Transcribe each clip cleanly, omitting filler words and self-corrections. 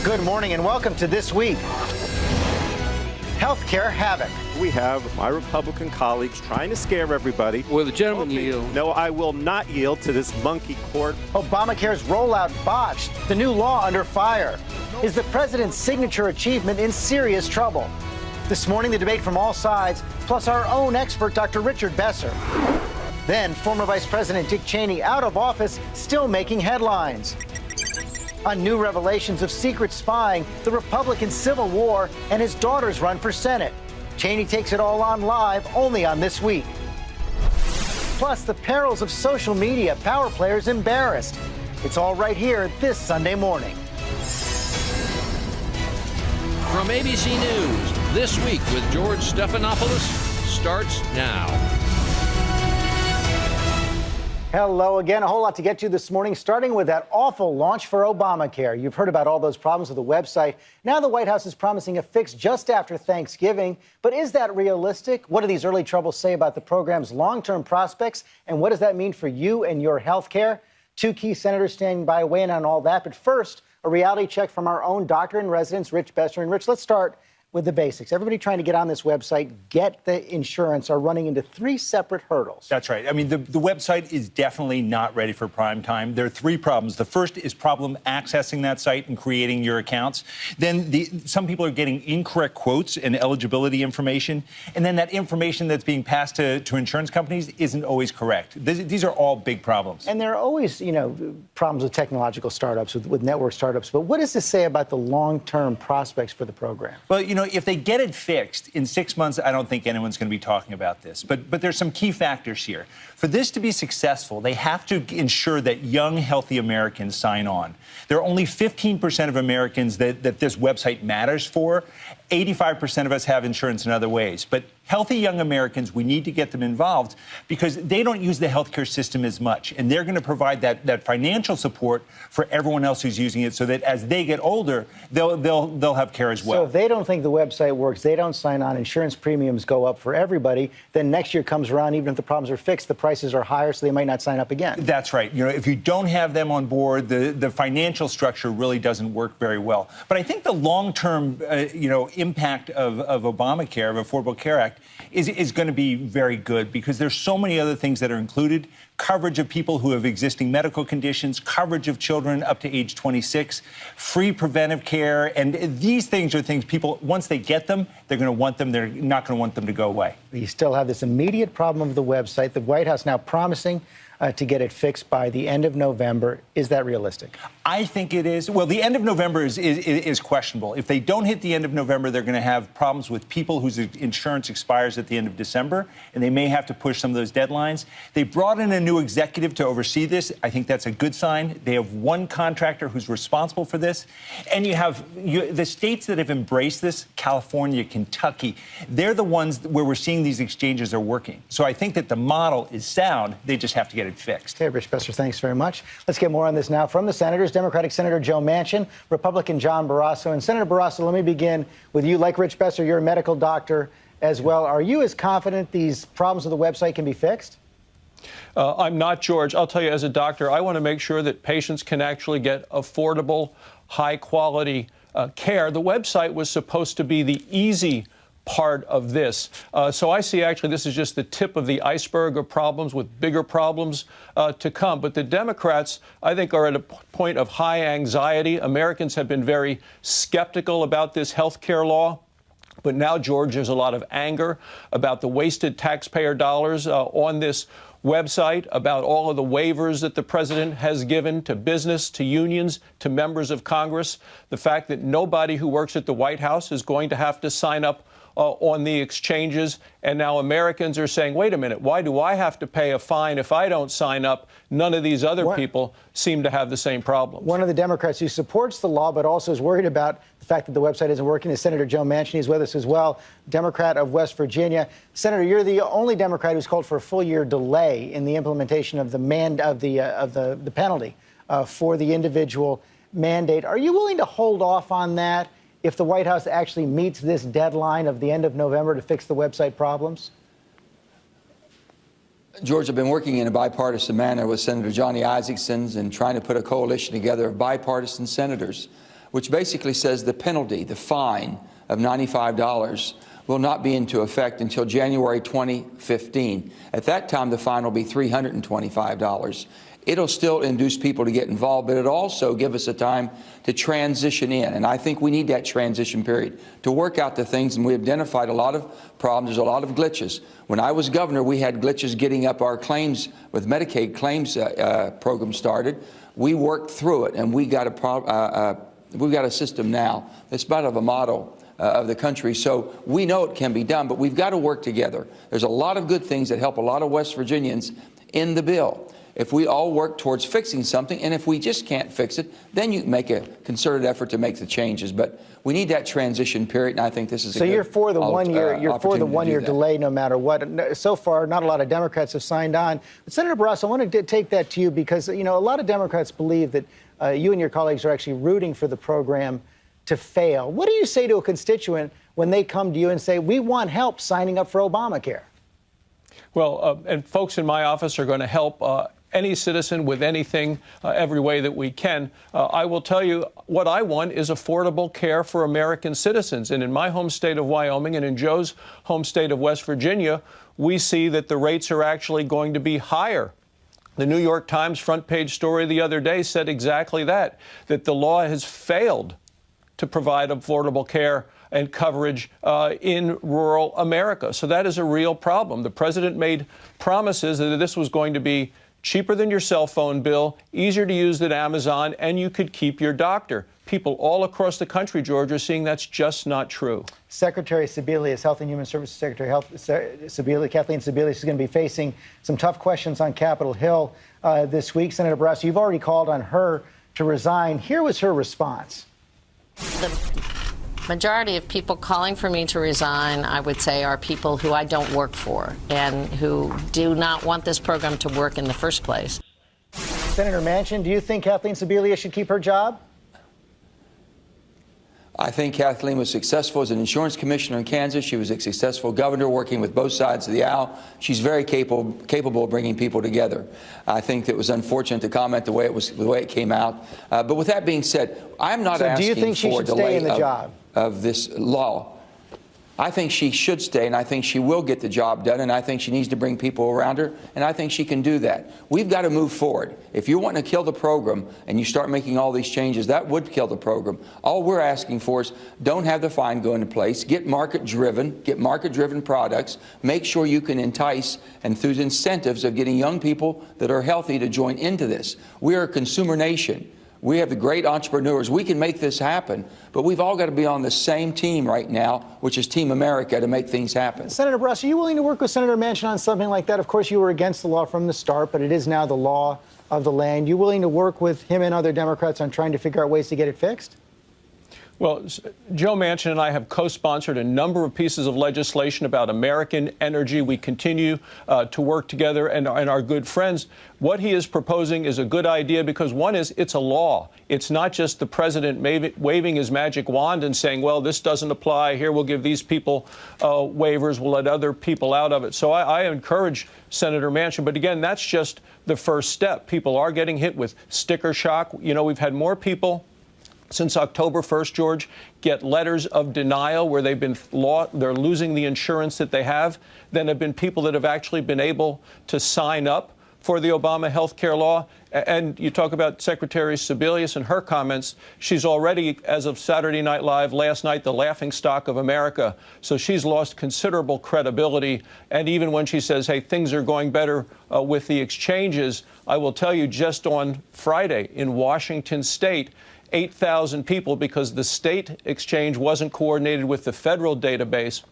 Good morning and welcome to This Week. Healthcare havoc. We have my Republican colleagues trying to scare everybody. Will the gentleman yield? No, I will not yield to this monkey court. Obamacare's rollout botched. The new law under fire. Is the president's signature achievement in serious trouble? This morning, the debate from all sides, plus our own expert, Dr. Richard Besser. Then, former Vice President Dick Cheney out of office, still making headlines. On new revelations of secret spying, the Republican Civil War, and his daughter's run for Senate. Cheney takes it all on live, only on This Week. Plus, the perils of social media, power players embarrassed. It's all right here this Sunday morning. From ABC News, This Week with George Stephanopoulos starts now. Hello again. A whole lot to get to this morning, starting with that awful launch for Obamacare. You've heard about all those problems with the website. Now the White House is promising a fix just after Thanksgiving. But is that realistic? What do these early troubles say about the program's long-term prospects? And what does that mean for you and your health care? Two key senators standing by weighing on all that. But first, a reality check from our own doctor in residence, Rich Besser. And Rich, let's start with the basics. Everybody trying to get on this website, get the insurance, are running into three separate hurdles. That's right. I mean, the website is definitely not ready for prime time. There are three problems. The first is problem accessing that site and creating your accounts. Then some people are getting incorrect quotes and eligibility information. And then that information that's being passed to insurance companies isn't always correct. These are all big problems. And there are always, problems with technological startups, with network startups. But what does this say about the long-term prospects for the program? Well, if they get it fixed in 6 months, I don't think anyone's going to be talking about this. But there's some key factors here. For this to be successful, they have to ensure that young, healthy Americans sign on. There are only 15% of Americans that this website matters for. 85% of us have insurance in other ways. But healthy young Americans, we need to get them involved because they don't use the healthcare system as much. And they're going to provide that financial support for everyone else who's using it so that as they get older, they'll have care as well. So if they don't think the website works, they don't sign on, insurance premiums go up for everybody, then next year comes around, even if the problems are fixed, the prices are higher, so they might not sign up again. That's right. If you don't have them on board, the financial structure really doesn't work very well. But I think the long-term, impact of Obamacare, of Affordable Care Act, is going to be very good because there's so many other things that are included. Coverage of people who have existing medical conditions, coverage of children up to age 26, free preventive care. And these things are things people, once they get them, they're going to want them. They're not going to want them to go away. You still have this immediate problem of the website. The White House now promising to get it fixed by the end of November. Is that realistic? I think it is. Well, the end of November is questionable. If they don't hit the end of November, they're going to have problems with people whose insurance expires at the end of December, and they may have to push some of those deadlines. They brought in a new executive to oversee this. I think that's a good sign. They have one contractor who's responsible for this. And you have the states that have embraced this, California, Kentucky, they're the ones where we're seeing these exchanges are working. So I think that the model is sound. They just have to get it fixed. Okay, Rich Besser, thanks very much. Let's get more on this now from the senators. Democratic Senator Joe Manchin, Republican John Barrasso. And Senator Barrasso, let me begin with you. Like Rich Besser, you're a medical doctor as well. Are you as confident these problems with the website can be fixed? I'm not, George. I'll tell you, as a doctor, I want to make sure that patients can actually get affordable, high-quality care. The website was supposed to be the easy part of this. So I see actually this is just the tip of the iceberg of problems with bigger problems to come. But the Democrats, I think, are at a point of high anxiety. Americans have been very skeptical about this health care law. But now, George, there's a lot of anger about the wasted taxpayer dollars on this website, about all of the waivers that the president has given to business, to unions, to members of Congress, the fact that nobody who works at the White House is going to have to sign up on the exchanges. And now Americans are saying, wait a minute, why do I have to pay a fine if I don't sign up? None of these other people seem to have the same problems. One of the Democrats who supports the law but also is worried about the fact that the website isn't working is Senator Joe Manchin. He's with us as well, Democrat of West Virginia. Senator, you're the only Democrat who's called for a full-year delay in the implementation of the penalty for the individual mandate. Are you willing to hold off on that if the White House actually meets this deadline of the end of November to fix the website problems? George, I've been working in a bipartisan manner with Senator Johnny Isakson and trying to put a coalition together of bipartisan senators. which basically says the penalty, the fine of $95 will not be into effect until January 2015. At that time, the fine will be $325. It'll still induce people to get involved, but it'll also give us a time to transition in. And I think we need that transition period to work out the things, and we identified a lot of problems. There's a lot of glitches. When I was governor, we had glitches getting up our claims with Medicaid claims program started. We worked through it, and we've got a system now that's about of a model of the country. So we know it can be done, but we've got to work together. There's a lot of good things that help a lot of West Virginians in the bill. If we all work towards fixing something, and if we just can't fix it, then you make a concerted effort to make the changes. But we need that transition period, and I think this is so you're for the 1 year. You're for the 1 year delay, no matter what. So far, not a lot of Democrats have signed on. But Senator Barrasso, I want to take that to you because a lot of Democrats believe that you and your colleagues are actually rooting for the program to fail. What do you say to a constituent when they come to you and say, "We want help signing up for Obamacare"? Well, and folks in my office are going to help any citizen with anything, every way that we can. I will tell you what I want is affordable care for American citizens. And in my home state of Wyoming and in Joe's home state of West Virginia, we see that the rates are actually going to be higher. The New York Times front page story the other day said exactly that the law has failed to provide affordable care and coverage in rural America. So that is a real problem. The president made promises that this was going to be cheaper than your cell phone bill, easier to use than Amazon, and you could keep your doctor. People all across the country, George, are seeing that's just not true. Secretary Sebelius, Health and Human Services Secretary Kathleen Sebelius, is going to be facing some tough questions on Capitol Hill this week. Senator Barrasso, you've already called on her to resign. Here was her response. The majority of people calling for me to resign, I would say, are people who I don't work for and who do not want this program to work in the first place. Senator Manchin, do you think Kathleen Sebelius should keep her job? I think Kathleen was successful as an insurance commissioner in Kansas. She was a successful governor working with both sides of the aisle. She's very capable of bringing people together. I think it was unfortunate to comment the way it came out. But with that being said, I'm not asking do you think she for should stay in the job of this law. I think she should stay, and I think she will get the job done, and I think she needs to bring people around her, and I think she can do that. We've got to move forward. If you're wanting to kill the program and you start making all these changes, that would kill the program. All we're asking for is don't have the fine go into place, get market-driven products, make sure you can entice and through incentives of getting young people that are healthy to join into this. We are a consumer nation. We have the great entrepreneurs. We can make this happen, but we've all got to be on the same team right now, which is Team America, to make things happen. Senator Barrasso, are you willing to work with Senator Manchin on something like that? Of course, you were against the law from the start, but it is now the law of the land. You willing to work with him and other Democrats on trying to figure out ways to get it fixed? Well, Joe Manchin and I have co-sponsored a number of pieces of legislation about American energy. We continue to work together and are good friends. What he is proposing is a good idea because, one is, it's a law. It's not just the president waving his magic wand and saying, well, this doesn't apply. Here, we'll give these people waivers. We'll let other people out of it. So I encourage Senator Manchin. But again, that's just the first step. People are getting hit with sticker shock. You know, we've had more people since October 1st, George, get letters of denial where they're losing the insurance that they have, than have been people that have actually been able to sign up for the Obama health care law. And you talk about Secretary Sebelius and her comments. She's already, as of Saturday Night Live last night, the laughingstock of America. So she's lost considerable credibility. And even when she says, hey, things are going better with the exchanges, I will tell you, just on Friday in Washington State, 8,000 people, because the state exchange wasn't coordinated with the federal database,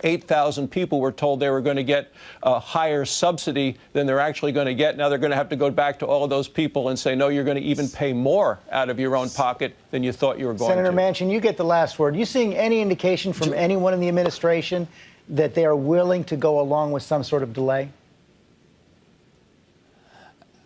8,000 people were told they were going to get a higher subsidy than they're actually going to get. Now they're going to have to go back to all of those people and say, no, you're going to even pay more out of your own pocket than you thought you were going to. Senator Manchin, you get the last word. Are you seeing any indication from anyone in the administration that they are willing to go along with some sort of delay?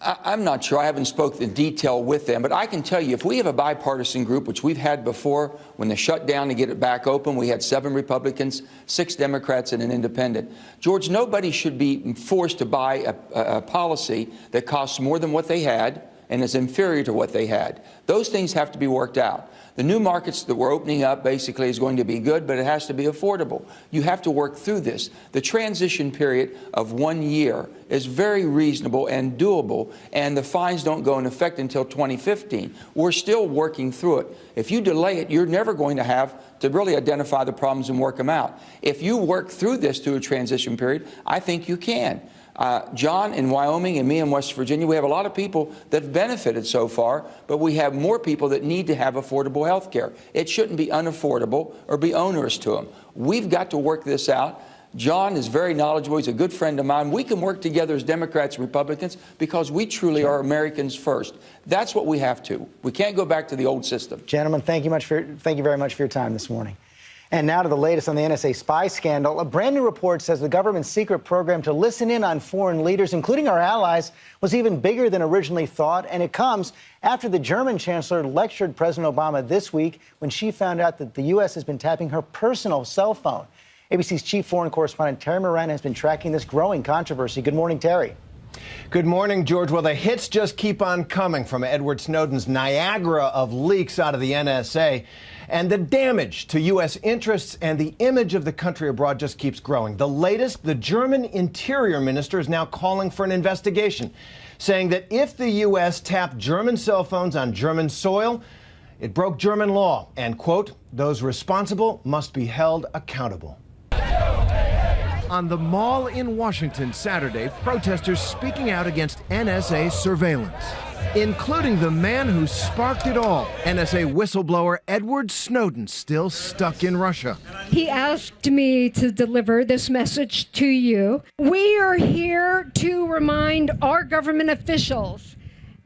I'm not sure. I haven't spoken in detail with them, but I can tell you if we have a bipartisan group, which we've had before, when they shut down to get it back open, we had 7 Republicans, 6 Democrats, and an independent. George, nobody should be forced to buy a policy that costs more than what they had, and is inferior to what they had. Those things have to be worked out. The new markets that we're opening up basically is going to be good, but it has to be affordable. You have to work through this. The transition period of 1 year is very reasonable and doable, and the fines don't go in effect until 2015. We're still working through it. If you delay it, you're never going to have to really identify the problems and work them out. If you work through this through a transition period, I think you can. John in Wyoming and me in West Virginia, we have a lot of people that have benefited so far, but we have more people that need to have affordable health care. It shouldn't be unaffordable or be onerous to them. We've got to work this out. John is very knowledgeable. He's a good friend of mine. We can work together as Democrats and Republicans because we truly are Americans first. That's what we have to. We can't go back to the old system. Gentlemen, thank you very much for your time this morning. And now to the latest on the NSA spy scandal. A brand new report says the government's secret program to listen in on foreign leaders, including our allies, was even bigger than originally thought. And it comes after the German chancellor lectured President Obama this week when she found out that the U.S. has been tapping her personal cell phone. ABC's chief foreign correspondent Terry Moran has been tracking this growing controversy. Good morning, Terry. Good morning, George. Well, the hits just keep on coming from Edward Snowden's Niagara of leaks out of the NSA. And the damage to U.S. interests and the image of the country abroad just keeps growing. The latest, the German interior minister is now calling for an investigation, saying that if the U.S. tapped German cell phones on German soil, it broke German law. And, quote, those responsible must be held accountable. On the Mall in Washington Saturday, protesters speaking out against NSA surveillance, including the man who sparked it all, NSA whistleblower Edward Snowden, still stuck in Russia. He asked me to deliver this message to you. We are here to remind our government officials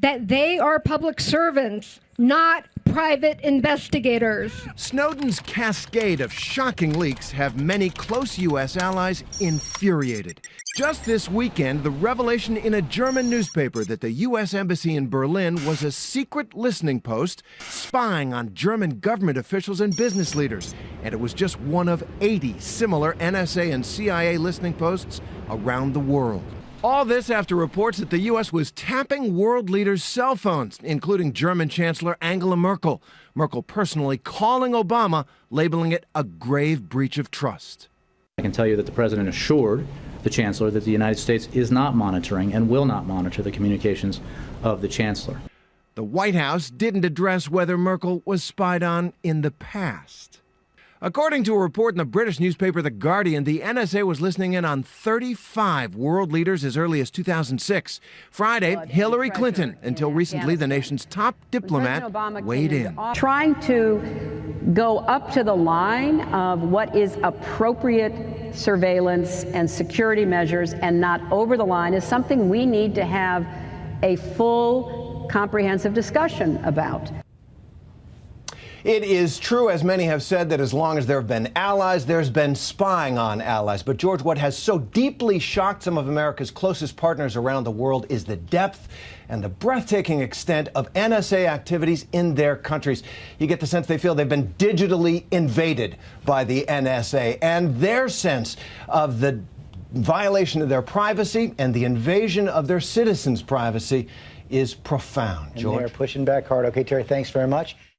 that they are public servants, not private investigators. Snowden's cascade of shocking leaks have many close U.S. allies infuriated. Just this weekend, the revelation in a German newspaper that the U.S. Embassy in Berlin was a secret listening post spying on German government officials and business leaders. And it was just one of 80 similar NSA and CIA listening posts around the world. All this after reports that the U.S. was tapping world leaders' cell phones, including German Chancellor Angela Merkel. Merkel personally calling Obama, labeling it a grave breach of trust. I can tell you that the president assured the chancellor that the United States is not monitoring and will not monitor the communications of the chancellor. The White House didn't address whether Merkel was spied on in the past. According to a report in the British newspaper The Guardian, the NSA was listening in on 35 world leaders as early as 2006. Friday, Hillary Clinton, until recently the nation's top diplomat, weighed in. Trying to go up to the line of what is appropriate surveillance and security measures and not over the line is something we need to have a full, comprehensive discussion about. It is true, as many have said, that as long as there have been allies, there's been spying on allies. But, George, what has so deeply shocked some of America's closest partners around the world is the depth and the breathtaking extent of NSA activities in their countries. You get the sense they feel they've been digitally invaded by the NSA, and their sense of the violation of their privacy and the invasion of their citizens' privacy is profound, George. And they're pushing back hard. Okay, Terry, thanks very much.